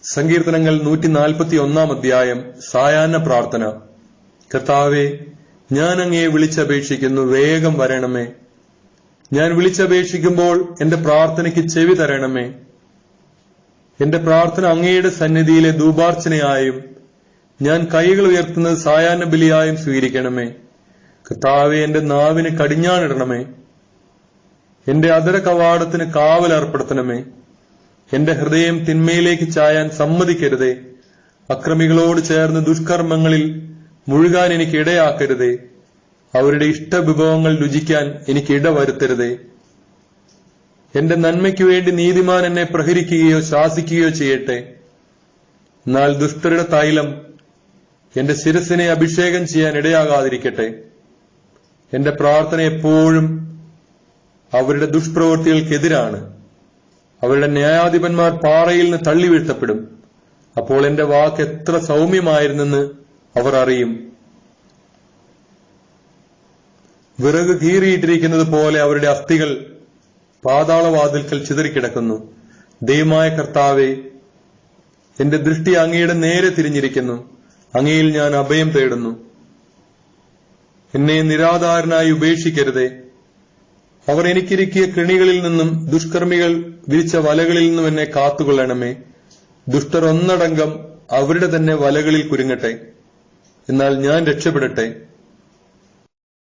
സങ്കീർത്തനങ്ങൾ 141 അധ്യായം സായാഹ്ന പ്രാർത്ഥന. കർത്താവേ, ഞാൻ അങ്ങയെ വിളിച്ചപേക്ഷിക്കുന്നു, വേഗം വരണമേ. ഞാൻ വിളിച്ചപേക്ഷിക്കുമ്പോൾ എന്റെ പ്രാർത്ഥനയ്ക്ക് ചെവി തരണമേ. എന്റെ പ്രാർത്ഥന അങ്ങയുടെ സന്നിധിയിലെ ധൂപാർച്ചനയായും ഞാൻ കൈകൾ ഉയർത്തുന്നത് സായാഹ്ന ബലിയായും സ്വീകരിക്കണമേ. കർത്താവേ, എന്റെ നാവിന് കടിഞ്ഞാണിടണമേ. എന്റെ അധര കവാടത്തിന് കാവൽ ഏർപ്പെടുത്തണമേ. എന്റെ ഹൃദയം തിന്മയിലേക്ക് ചായാൻ സമ്മതിക്കരുതേ. അക്രമികളോട് ചേർന്ന് ദുഷ്കർമ്മങ്ങളിൽ മുഴുകാൻ എനിക്ക് ഇടയാക്കരുതേ. അവരുടെ ഇഷ്ടവിഭവങ്ങൾ രുചിക്കാൻ എനിക്ക് ഇടവരുത്തരുതേ. എന്റെ നന്മയ്ക്കു വേണ്ടി നീതിമാൻ എന്നെ പ്രഹരിക്കുകയോ ശാസിക്കുകയോ ചെയ്യട്ടെ. എന്നാൽ ദുഷ്ടരുടെ തൈലം എന്റെ ശിരസിനെ അഭിഷേകം ചെയ്യാൻ ഇടയാകാതിരിക്കട്ടെ. എന്റെ പ്രാർത്ഥന എപ്പോഴും അവരുടെ ദുഷ്പ്രവൃത്തികൾക്കെതിരാണ്. അവരുടെ ന്യായാധിപന്മാർ പാറയിൽ നിന്ന് തള്ളി വീഴ്ത്തപ്പെടും. അപ്പോൾ എന്റെ വാക്ക് എത്ര സൗമ്യമായിരുന്നെന്ന് അവർ അറിയും. വിറക് കീറിയിട്ടിരിക്കുന്നത് പോലെ അവരുടെ അസ്ഥികൾ പാതാളവാതിൽക്കൽ ചിതറിക്കിടക്കുന്നു. ദൈവമായ കർത്താവേ, എന്റെ ദൃഷ്ടി അങ്ങയുടെ നേരെ തിരിഞ്ഞിരിക്കുന്നു. അങ്ങയിൽ ഞാൻ അഭയം തേടുന്നു. എന്നെ നിരാധാരനായി ഉപേക്ഷിക്കരുതേ. അവർ എനിക്കിരിക്കിയ കെണികളിൽ നിന്നും ദുഷ്കർമ്മികൾ വിരിച്ച വലകളിൽ നിന്നും എന്നെ കാത്തുകൊള്ളണമേ. ദുഷ്ടർ ഒന്നടങ്കം അവരുടെ തന്നെ വലകളിൽ കുരുങ്ങട്ടെ. എന്നാൽ ഞാൻ രക്ഷപ്പെടട്ടെ.